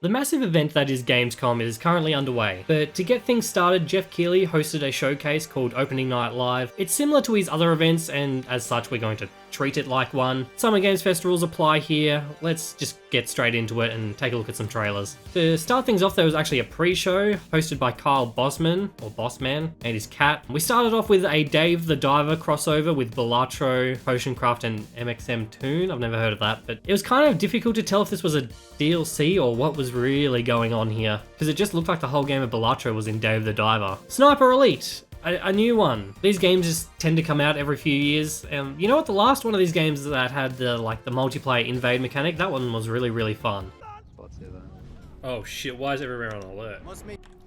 The massive event that is Gamescom is currently underway, but to get things started, Geoff Keighly hosted a showcase called Opening Night Live. It's similar to his other events, and as such we're going to treat it like one. Summer Games Fest rules apply here. Let's just get straight into it and take a look at some trailers. To start things off, there was actually a pre-show hosted by Kyle Bossman and his cat. We started off with a Dave the Diver crossover with Balatro, Potioncraft and MXM Toon. I've never heard of that, but it was kind of difficult to tell if this was a DLC or what was really going on here, because it just looked like the whole game of Balatro was in Dave the Diver. Sniper Elite, a new one. These games just tend to come out every few years. You know what? The last one of these games that had the multiplayer invade mechanic, that one was really fun. Oh shit, why is everyone on alert?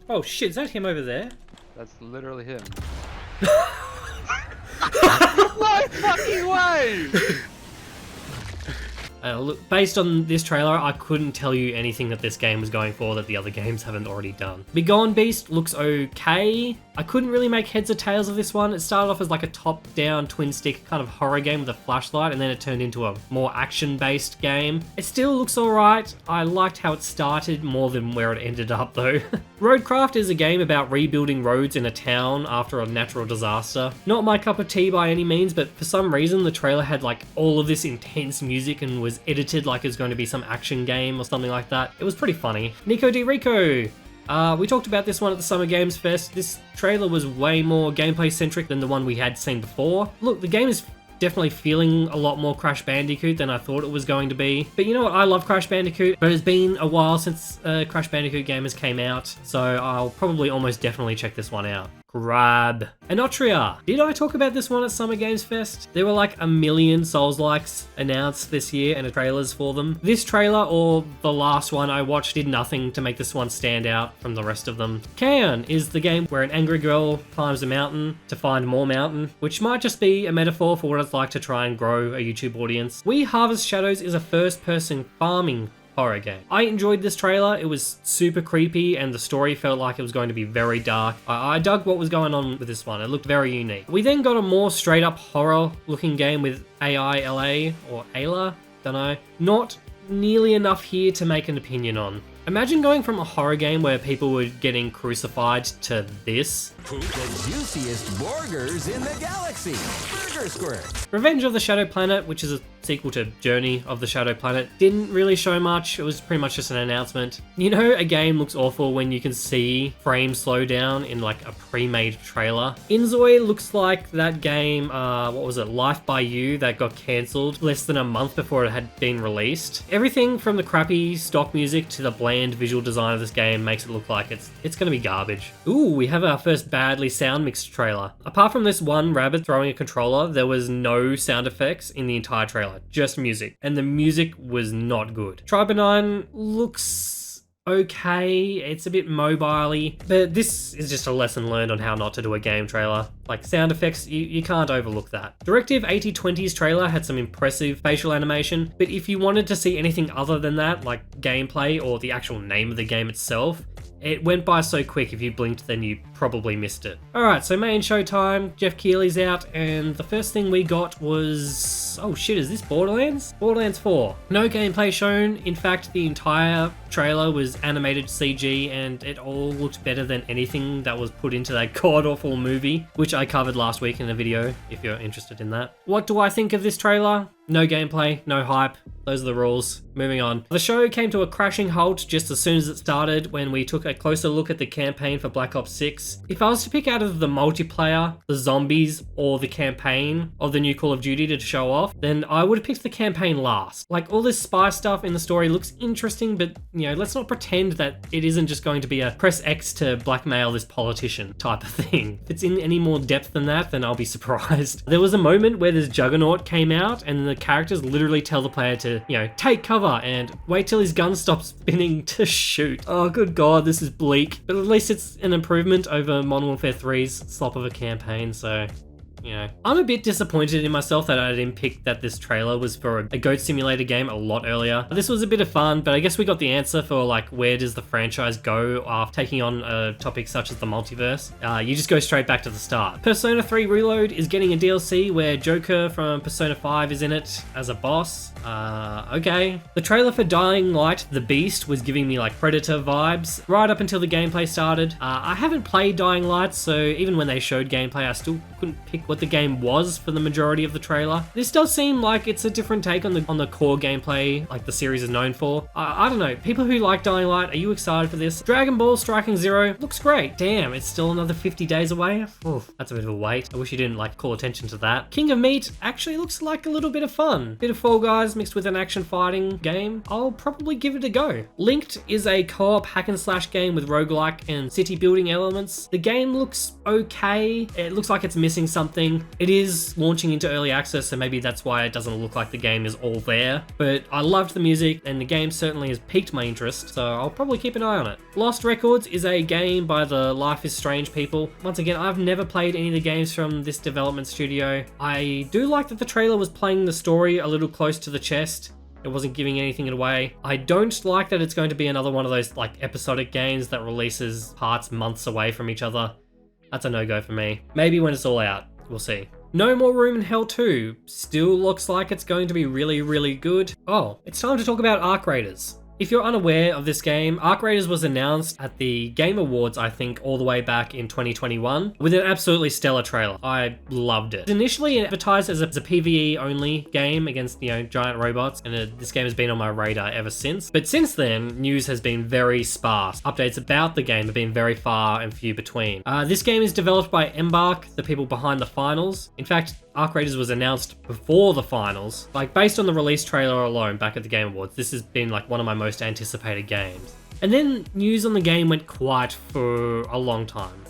Oh shit, is that him over there? That's literally him. No fucking way! Look, based on this trailer, I couldn't tell you anything that this game was going for that the other games haven't already done. Begone Beast looks okay. I couldn't really make heads or tails of this one. It started off as like a top-down twin-stick kind of horror game with a flashlight, and then it turned into a more action-based game. It still looks alright. I liked how it started more than where it ended up though. Roadcraft is a game about rebuilding roads in a town after a natural disaster. Not my cup of tea by any means, but for some reason the trailer had like all of this intense music and was edited like it's going to be some action game or something like that. It was pretty funny. NikoDeriko. We talked about this one at the Summer Games Fest. This trailer was way more gameplay centric than the one we had seen before. Look, the game is definitely feeling a lot more Crash Bandicoot than I thought it was going to be. But you know what? I love Crash Bandicoot, but it's been a while since a Crash Bandicoot game has came out, so I'll probably almost definitely check this one out. Grab. Enotria. Did I talk about this one at Summer Games Fest? There were like a million Souls-likes announced this year and trailers for them. This trailer or the last one I watched did nothing to make this one stand out from the rest of them. Cairn is the game where an angry girl climbs a mountain to find more mountain, which might just be a metaphor for what it's like to try and grow a YouTube audience. We Harvest Shadows is a first-person farming horror game. I enjoyed this trailer. It was super creepy and the story felt like it was going to be very dark. I dug what was going on with this one. It looked very unique. We then got a more straight up horror looking game with A.I.L.A. or A.I.L.A. Don't know. Not nearly enough here to make an opinion on. Imagine going from a horror game where people were getting crucified to this. The juiciest burgers in the galaxy. Burger Squirt. Revenge of the Shadow Planet, which is a sequel to Journey of the Shadow Planet, didn't really show much. It was pretty much just an announcement. You know, a game looks awful when you can see frames slow down in like a pre-made trailer. INZOI looks like that game, what was it, Life by You, that got cancelled less than a month before it had been released. Everything from the crappy stock music to the bland visual design of this game makes it look like it's gonna be garbage. Ooh, we have our first badly sound mixed trailer. Apart from this one rabbit throwing a controller, there was no sound effects in the entire trailer, just music. And the music was not good. Tribenine looks okay. It's a bit mobile-y, but this is just a lesson learned on how not to do a game trailer. Like sound effects, you can't overlook that. Directive 8020's trailer had some impressive facial animation, but if you wanted to see anything other than that, like gameplay or the actual name of the game itself, it went by so quick. If you blinked, then you probably missed it. Alright, so main show time. Geoff Keighly's out, and the first thing we got was... oh shit, is this Borderlands? Borderlands 4. No gameplay shown. In fact, the entire trailer was animated CG, and it all looked better than anything that was put into that god-awful movie, which I covered last week in a video, if you're interested in that. What do I think of this trailer? No gameplay, no hype. Those are the rules. Moving on. The show came to a crashing halt just as soon as it started when we took a closer look at the campaign for Black Ops 6. If I was to pick out of the multiplayer, the zombies, or the campaign of the new Call of Duty to show off, then I would have picked the campaign last. Like, all this spy stuff in the story looks interesting, but, you know, let's not pretend that it isn't just going to be a press X to blackmail this politician type of thing. If it's in any more depth than that, then I'll be surprised. There was a moment where this Juggernaut came out and the characters literally tell the player to, you know, take cover and wait till his gun stops spinning to shoot. Oh, good God, this is bleak. But at least it's an improvement over Modern Warfare 3's slop of a campaign, so... you know. I'm a bit disappointed in myself that I didn't pick that this trailer was for a Goat Simulator game a lot earlier. This was a bit of fun, but I guess we got the answer for like where does the franchise go after taking on a topic such as the multiverse. You just go straight back to the start. Persona 3 Reload is getting a DLC where Joker from Persona 5 is in it as a boss. Okay. The trailer for Dying Light The Beast was giving me like Predator vibes right up until the gameplay started. I haven't played Dying Light, so even when they showed gameplay, I still couldn't pick what the game was for the majority of the trailer. This does seem like it's a different take on the core gameplay like the series is known for. I don't know. People who like Dying Light, are you excited for this? Dragon Ball Striking Zero looks great. Damn, it's still another 50 days away. Oof, that's a bit of a wait. I wish you didn't like call attention to that. King of Meat actually looks like a little bit of fun. Bit of Fall Guys mixed with an action fighting game. I'll probably give it a go. Linked is a co-op hack and slash game with roguelike and city building elements. The game looks okay. It looks like it's missing something. It is launching into early access, so maybe that's why it doesn't look like the game is all there. But I loved the music and the game certainly has piqued my interest, so I'll probably keep an eye on it. Lost Records is a game by the Life is Strange people. Once again, I've never played any of the games from this development studio. I do like that the trailer was playing the story a little close to the chest. It wasn't giving anything away. I don't like that it's going to be another one of those like episodic games that releases parts months away from each other. That's a no-go for me. Maybe when it's all out, we'll see. No More Room in Hell 2 still looks like it's going to be really, really good. Oh, it's time to talk about Arc Raiders. If you're unaware of this game, Arc Raiders was announced at the Game Awards, I think, all the way back in 2021 with an absolutely stellar trailer. I loved it. Initially advertised as a PvE only game against, you know, giant robots, and this game has been on my radar ever since. But since then, news has been very sparse. Updates about the game have been very far and few between. This game is developed by Embark, the people behind the finals. In fact, Arc Raiders was announced before the finals. Like, based on the release trailer alone back at the Game Awards, this has been like one of my most anticipated games. And then news on the game went quiet for a long time.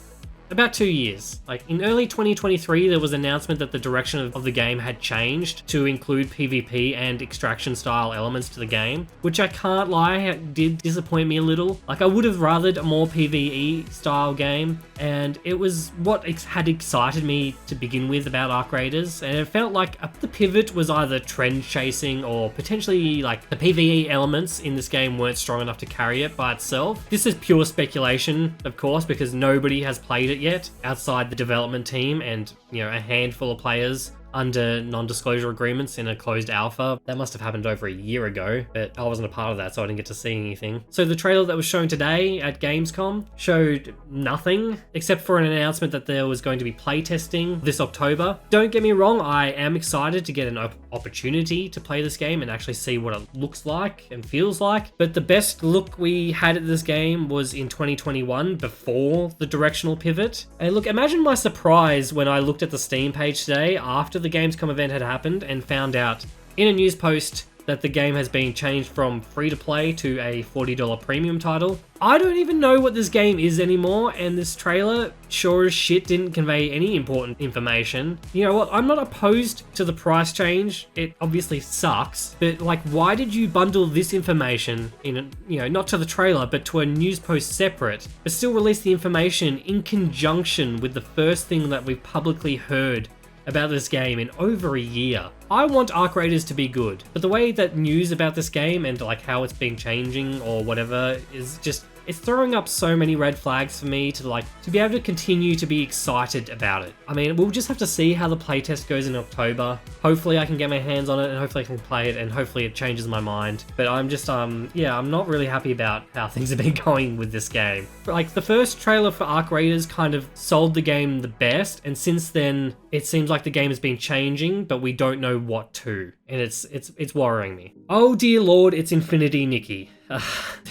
About 2 years. Like in early 2023, there was an announcement that the direction of the game had changed to include PvP and extraction style elements to the game, which I can't lie, did disappoint me a little. Like I would have rathered a more PvE style game, and it was what had excited me to begin with about Arc Raiders, and it felt like the pivot was either trend chasing or potentially like the PvE elements in this game weren't strong enough to carry it by itself. This is pure speculation, of course, because nobody has played it yet outside the development team and, you know, a handful of players under non-disclosure agreements in a closed alpha. That must have happened over a year ago, but I wasn't a part of that, so I didn't get to see anything. So the trailer that was shown today at Gamescom showed nothing, except for an announcement that there was going to be playtesting this October. Don't get me wrong, I am excited to get an opportunity to play this game and actually see what it looks like and feels like, but the best look we had at this game was in 2021 before the directional pivot. And look, imagine my surprise when I looked at the Steam page today after the Gamescom event had happened and found out in a news post that the game has been changed from free-to-play to a $40 premium title. I don't even know what this game is anymore, and this trailer sure as shit didn't convey any important information. You know what, I'm not opposed to the price change. It obviously sucks, but like, why did you bundle this information in, you know, not to the trailer, but to a news post separate, but still release the information in conjunction with the first thing that we've publicly heard about this game in over a year? I want Arc Raiders to be good, but the way that news about this game and like how it's been changing or whatever is just, it's throwing up so many red flags for me to be able to continue to be excited about it. I mean, we'll just have to see how the playtest goes in October. Hopefully I can get my hands on it and hopefully I can play it and hopefully it changes my mind. But I'm just, yeah, I'm not really happy about how things have been going with this game. Like the first trailer for Arc Raiders kind of sold the game the best, and since then it seems like the game has been changing, but we don't know what to. And it's worrying me. Oh dear lord, it's Infinity Nikki.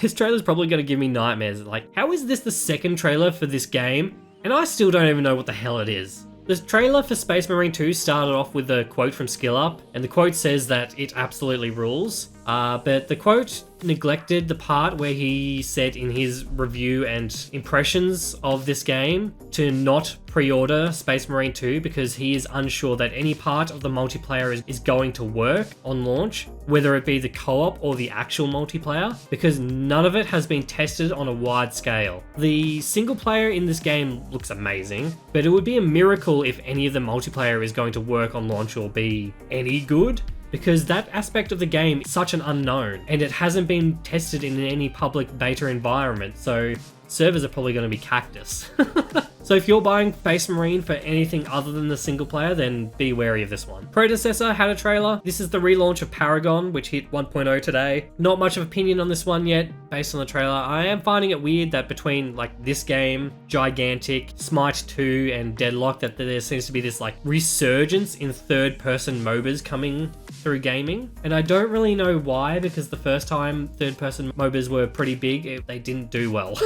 This trailer's probably going to give me nightmares. Like, how is this the second trailer for this game? And I still don't even know what the hell it is. The trailer for Space Marine 2 started off with a quote from SkillUp, and the quote says that it absolutely rules. But the quote neglected the part where he said in his review and impressions of this game to not pre-order Space Marine 2 because he is unsure that any part of the multiplayer is going to work on launch, whether it be the co-op or the actual multiplayer, because none of it has been tested on a wide scale. The single player in this game looks amazing, but it would be a miracle if any of the multiplayer is going to work on launch or be any good, because that aspect of the game is such an unknown and it hasn't been tested in any public beta environment, so servers are probably going to be cactus. So if you're buying Space Marine for anything other than the single player, then be wary of this one. Predecessor had a trailer. This is the relaunch of Paragon, which hit 1.0 today. Not much of opinion on this one yet, based on the trailer. I am finding it weird that between like this game, Gigantic, Smite 2, and Deadlock, that there seems to be this like resurgence in third-person MOBAs coming through gaming. And I don't really know why, because the first time third-person MOBAs were pretty big, they didn't do well.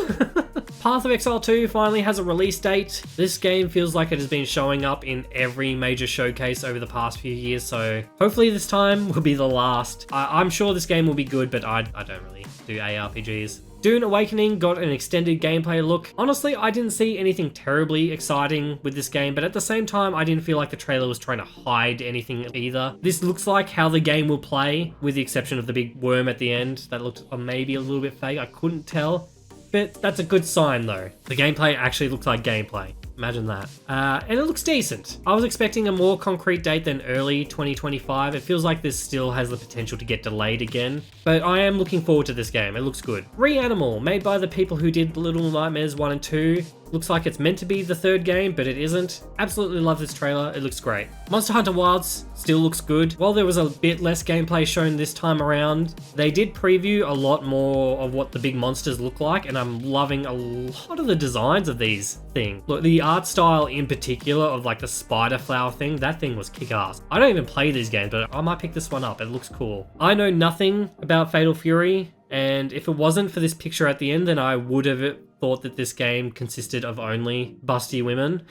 Path of Exile 2 finally has a release date. This game feels like it has been showing up in every major showcase over the past few years, so hopefully this time will be the last. I'm sure this game will be good, but I don't really do ARPGs. Dune Awakening got an extended gameplay look. Honestly, I didn't see anything terribly exciting with this game, but at the same time, I didn't feel like the trailer was trying to hide anything either. This looks like how the game will play, with the exception of the big worm at the end. That looked maybe a little bit fake, I couldn't tell. But that's a good sign though. The gameplay actually looks like gameplay. Imagine that. And it looks decent. I was expecting a more concrete date than early 2025. It feels like this still has the potential to get delayed again. But I am looking forward to this game. It looks good. Reanimal, made by the people who did Little Nightmares 1 and 2. Looks like it's meant to be the third game, but it isn't. Absolutely love this trailer. It looks great. Monster Hunter Wilds still looks good. While there was a bit less gameplay shown this time around, they did preview a lot more of what the big monsters look like, and I'm loving a lot of the designs of these things. Look, the art style in particular of like the spider flower thing, that thing was kick-ass. I don't even play these games, but I might pick this one up. It looks cool. I know nothing about Fatal Fury, and if it wasn't for this picture at the end, then I would have thought that this game consisted of only busty women.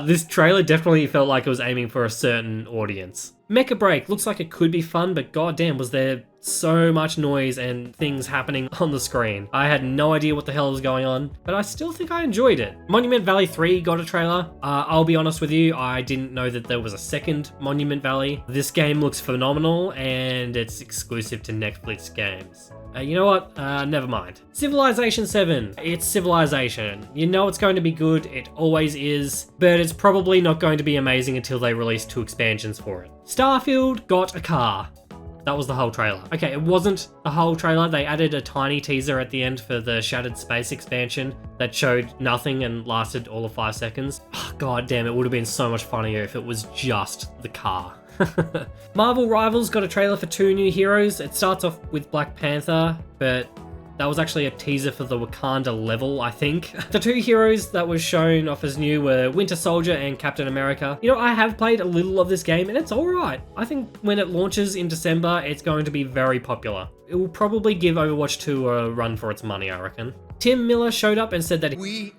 This trailer definitely felt like it was aiming for a certain audience. Mecha Break looks like it could be fun, but goddamn, was there so much noise and things happening on the screen. I had no idea what the hell was going on, but I still think I enjoyed it. Monument Valley 3 got a trailer. I'll be honest with you, I didn't know that there was a second Monument Valley. This game looks phenomenal, and it's exclusive to Netflix games. You know what? Never mind. Civilization 7. It's Civilization. You know it's going to be good, it always is, but it's probably not going to be amazing until they release 2 expansions for it. Starfield got a car. That was the whole trailer. Okay, it wasn't the whole trailer. They added a tiny teaser at the end for the Shattered Space expansion that showed nothing and lasted all of 5 seconds. Oh, God damn, it would have been so much funnier if it was just the car. Marvel Rivals got a trailer for 2 new heroes. It starts off with Black Panther, but that was actually a teaser for the Wakanda level, I think. The 2 heroes that were shown off as new were Winter Soldier and Captain America. You know, I have played a little of this game and it's alright. I think when it launches in December, it's going to be very popular. It will probably give Overwatch 2 a run for its money, I reckon. Tim Miller showed up and said that we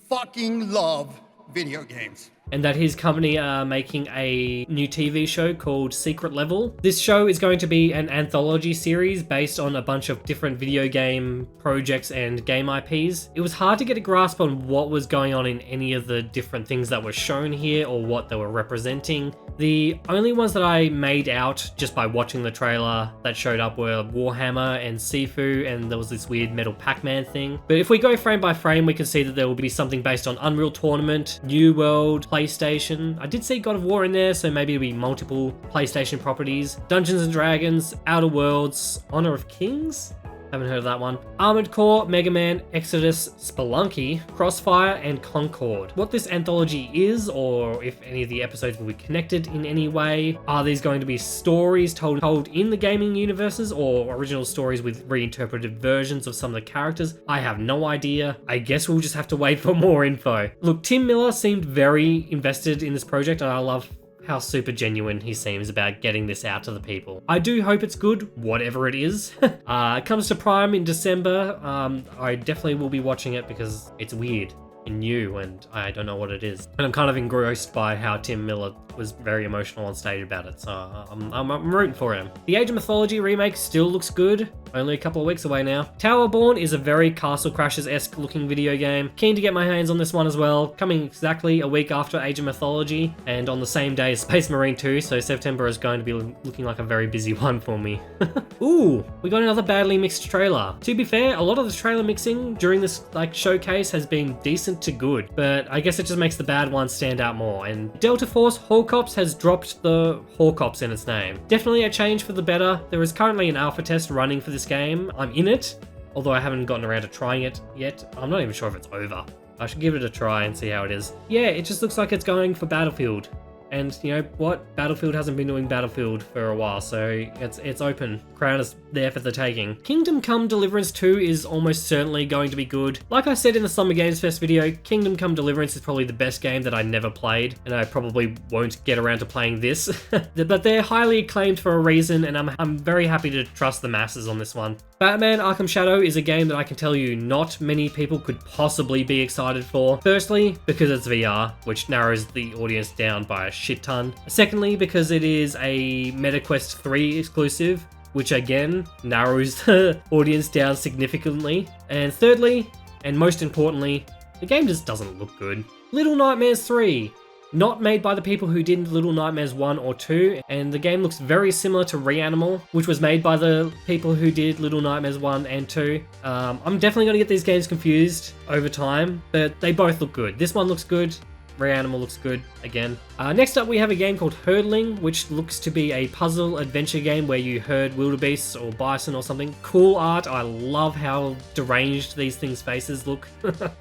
fucking love video games. And that his company are making a new TV show called Secret Level. This show is going to be an anthology series based on a bunch of different video game projects and game IPs. It was hard to get a grasp on what was going on in any of the different things that were shown here or what they were representing. The only ones that I made out just by watching the trailer that showed up were Warhammer and Sifu, and there was this weird metal Pac-Man thing. But if we go frame by frame, we can see that there will be something based on Unreal Tournament, New World, PlayStation. I did see God of War in there, so maybe it'll be multiple PlayStation properties. Dungeons and Dragons, Outer Worlds, Honor of Kings? Haven't heard of that one. Armored Core, Mega Man, Exodus, Spelunky, Crossfire, and Concord. What this anthology is, or if any of the episodes will be connected in any way. Are these going to be stories told in the gaming universes, or original stories with reinterpreted versions of some of the characters? I have no idea. I guess we'll just have to wait for more info. Look, Tim Miller seemed very invested in this project, and I love how super genuine he seems about getting this out to the people. I do hope it's good, whatever it is. It comes to Prime in December. I definitely will be watching it because it's weird. new, and I don't know what it is. And I'm kind of engrossed by how Tim Miller was very emotional on stage about it, so I'm rooting for him. The Age of Mythology remake still looks good, only a couple of weeks away now. Towerborne is a very Castle Crashers-esque looking video game. Keen to get my hands on this one as well, coming exactly a week after Age of Mythology, and on the same day as Space Marine 2, so September is going to be looking like a very busy one for me. Ooh, we got another badly mixed trailer. To be fair, a lot of the trailer mixing during this showcase has been decent to good, but I guess it just makes the bad ones stand out more, and Delta Force Hawkops has dropped the Hawkops in its name. Definitely a change for the better. There is currently an alpha test running for this game. I'm in it, although I haven't gotten around to trying it yet. I'm not even sure if it's over. I should give it a try and see how it is. Yeah, it just looks like it's going for Battlefield. And you know what? Battlefield hasn't been doing Battlefield for a while, so it's open. Crown is there for the taking. Kingdom Come Deliverance 2 is almost certainly going to be good. Like I said in the Summer Games Fest video, Kingdom Come Deliverance is probably the best game that I never played, and I probably won't get around to playing this. But they're highly acclaimed for a reason, and I'm very happy to trust the masses on this one. Batman Arkham Shadow is a game that I can tell you not many people could possibly be excited for. Firstly, because it's VR, which narrows the audience down by a shit ton. Secondly, because it is a MetaQuest 3 exclusive, which again narrows the audience down significantly. And thirdly, and most importantly, the game just doesn't look good. Little Nightmares 3. Not made by the people who did Little Nightmares 1 or 2, and the game looks very similar to Reanimal, which was made by the people who did Little Nightmares 1 and 2. I'm definitely going to get these games confused over time, but they both look good. This one looks good. Reanimal looks good again. Next up we have a game called Herdling, which looks to be a puzzle adventure game where you herd wildebeests or bison or something. Cool art. I love how deranged these things' faces look.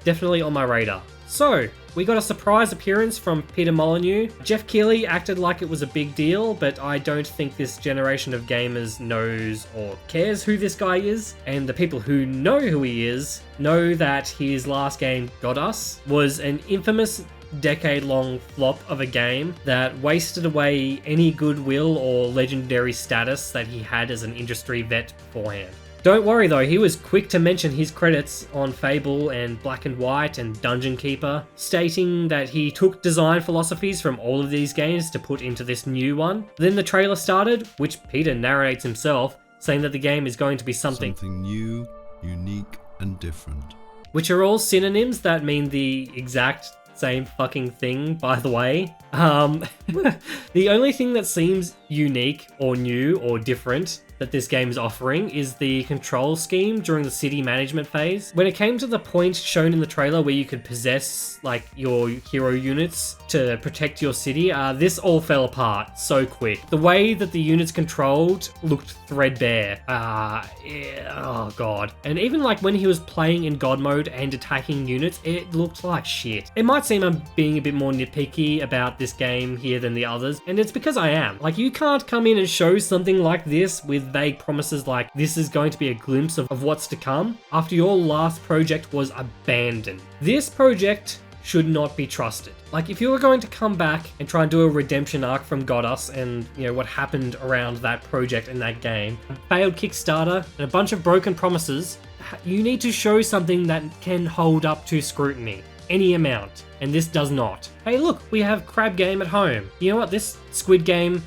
Definitely on my radar. So, we got a surprise appearance from Peter Molyneux. Geoff Keighly acted like it was a big deal, but I don't think this generation of gamers knows or cares who this guy is. And the people who know who he is know that his last game, Got Us, was an infamous decade-long flop of a game that wasted away any goodwill or legendary status that he had as an industry vet beforehand. Don't worry though, he was quick to mention his credits on Fable and Black and White and Dungeon Keeper, stating that he took design philosophies from all of these games to put into this new one. Then the trailer started, which Peter narrates himself, saying that the game is going to be something new, unique, and different. Which are all synonyms that mean the exact same fucking thing, by the way. The only thing that seems unique or new or different that this game is offering is the control scheme during the city management phase. When it came to the point shown in the trailer where you could possess like your hero units to protect your city, this all fell apart so quick. The way that the units controlled looked threadbare. Oh god. And even like when he was playing in God mode and attacking units, it looked like shit. It might seem I'm being a bit more nitpicky about this game here than the others, and it's because I am. Like, you can't come in and show something like this with vague promises like this is going to be a glimpse of what's to come after your last project was abandoned. This project should not be trusted. Like, if you were going to come back and try and do a redemption arc from Got Us and, you know, what happened around that project and that game, a failed Kickstarter and a bunch of broken promises, you need to show something that can hold up to scrutiny. Any amount. And this does not. Hey look, we have Crab Game at home. You know what? This Squid Game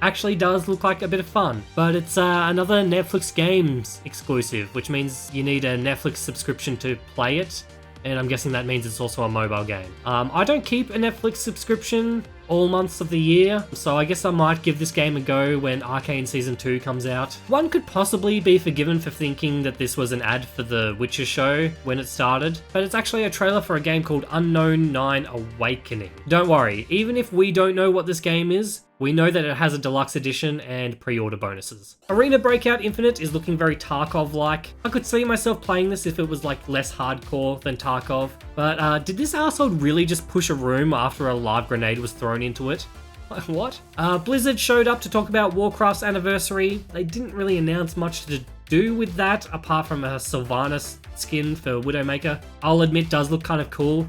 actually does look like a bit of fun, but it's another Netflix Games exclusive, which means you need a Netflix subscription to play it, and I'm guessing that means it's also a mobile game. I don't keep a Netflix subscription all months of the year, so I guess I might give this game a go when Arcane Season 2 comes out. One could possibly be forgiven for thinking that this was an ad for the Witcher show when it started, but it's actually a trailer for a game called Unknown 9 Awakening. Don't worry, even if we don't know what this game is, we know that it has a deluxe edition and pre-order bonuses. Arena Breakout Infinite is looking very Tarkov-like. I could see myself playing this if it was like less hardcore than Tarkov, but did this arsehole really just push a room after a live grenade was thrown into it? Like, what? Blizzard showed up to talk about Warcraft's anniversary. They didn't really announce much to do with that apart from a Sylvanas skin for Widowmaker. I'll admit does look kind of cool.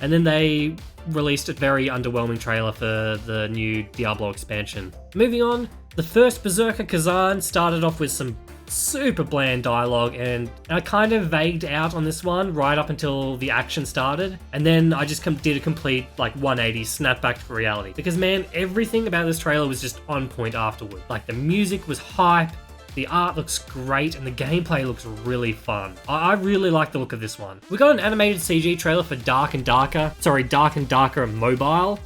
And then they released a very underwhelming trailer for the new Diablo expansion. Moving on, the first Berserker Kazan started off with some super bland dialogue, and I kind of vagued out on this one right up until the action started, and then I just did a complete like 180 snap back to reality, because man, everything about this trailer was just on point afterward. Like the music was hype, the art looks great, and the gameplay looks really fun. I really like the look of this one. We got an animated CG trailer for Dark and Darker Mobile.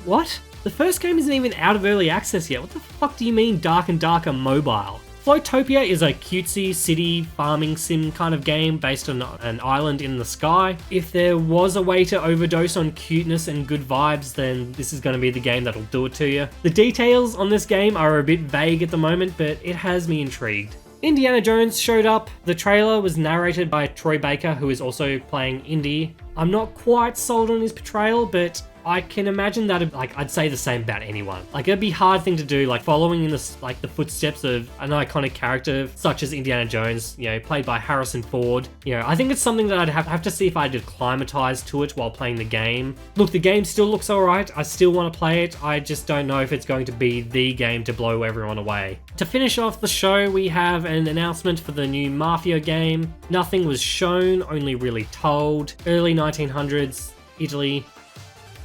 What? The first game isn't even out of early access yet. What the fuck do you mean Dark and Darker Mobile? Floatopia is a cutesy city farming sim kind of game based on an island in the sky. If there was a way to overdose on cuteness and good vibes, then this is going to be the game that'll do it to you. The details on this game are a bit vague at the moment, but it has me intrigued. Indiana Jones showed up. The trailer was narrated by Troy Baker, who is also playing Indy. I'm not quite sold on his portrayal, but I can imagine that, like, I'd say the same about anyone. Like, it'd be a hard thing to do, like, following in the footsteps of an iconic character such as Indiana Jones, you know, played by Harrison Ford. You know, I think it's something that I'd have to see if I'd acclimatize to it while playing the game. Look, the game still looks alright. I still want to play it. I just don't know if it's going to be the game to blow everyone away. To finish off the show, we have an announcement for the new Mafia game. Nothing was shown, only really told. Early 1900s, Italy.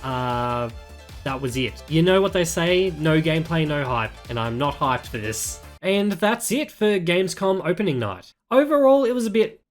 That was it. You know what they say, no gameplay, no hype, and I'm not hyped for this. And that's it for Gamescom Opening Night. Overall, it was a bit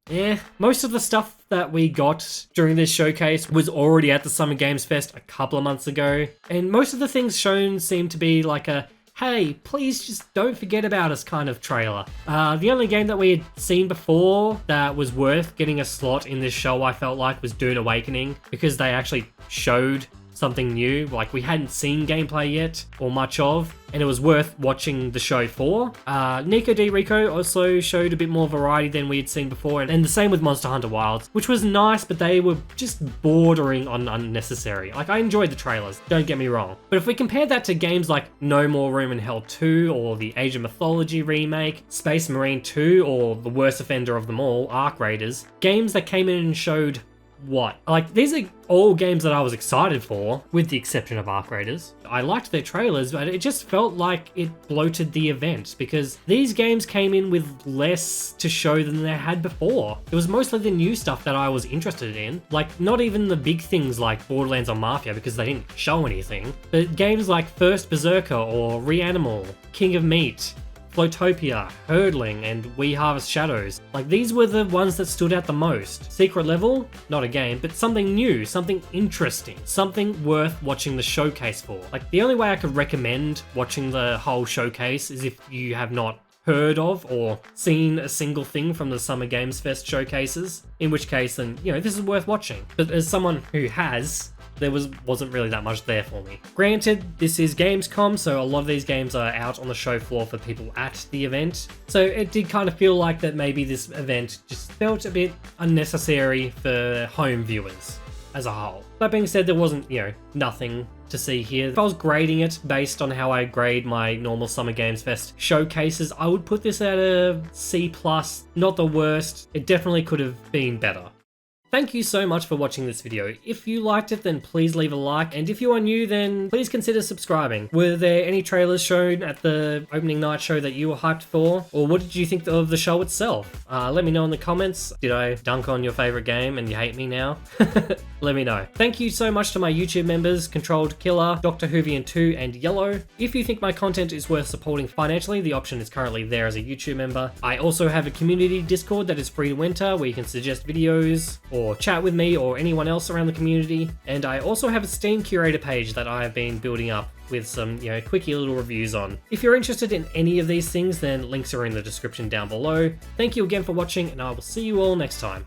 Most of the stuff that we got during this showcase was already at the Summer Games Fest a couple of months ago, and most of the things shown seem to be like a hey, please just don't forget about us kind of trailer. The only game that we had seen before that was worth getting a slot in this show, I felt like, was Dune Awakening, because they actually showed something new. Like, we hadn't seen gameplay yet, or much of, and it was worth watching the show for. NikoDeriko also showed a bit more variety than we had seen before, and the same with Monster Hunter Wilds, which was nice, but they were just bordering on unnecessary. Like, I enjoyed the trailers, don't get me wrong, but if we compare that to games like No More Room in Hell 2, or the Age of Mythology remake, Space Marine 2, or the worst offender of them all, Arc Raiders, games that came in and showed what? Like, these are all games that I was excited for, with the exception of Arc Raiders. I liked their trailers, but it just felt like it bloated the event, because these games came in with less to show than they had before. It was mostly the new stuff that I was interested in, like not even the big things like Borderlands or Mafia, because they didn't show anything, but games like First Berserker or Reanimal, King of Meat, Floatopia, Herdling, and We Harvest Shadows. Like, these were the ones that stood out the most. Secret Level, not a game, but something new, something interesting, something worth watching the showcase for. Like, the only way I could recommend watching the whole showcase is if you have not heard of or seen a single thing from the Summer Games Fest showcases, in which case, then, you know, this is worth watching. But as someone who has, there wasn't really that much there for me. Granted, this is Gamescom, so a lot of these games are out on the show floor for people at the event. So it did kind of feel like that maybe this event just felt a bit unnecessary for home viewers as a whole. That being said, there wasn't, you know, nothing to see here. If I was grading it based on how I grade my normal Summer Games Fest showcases, I would put this at a C+, not the worst. It definitely could have been better. Thank you so much for watching this video. If you liked it, then please leave a like, and if you are new, then please consider subscribing. Were there any trailers shown at the opening night show that you were hyped for? Or what did you think of the show itself? Let me know in the comments. Did I dunk on your favorite game and you hate me now? Let me know. Thank you so much to my YouTube members, Controlled Killer, Dr. Whovian2, and Yellow. If you think my content is worth supporting financially, the option is currently there as a YouTube member. I also have a community Discord that is free to enter, where you can suggest videos, or chat with me or anyone else around the community. And I also have a Steam curator page that I have been building up with some, you know, quickie little reviews on. If you're interested in any of these things, then links are in the description down below. Thank you again for watching, and I will see you all next time.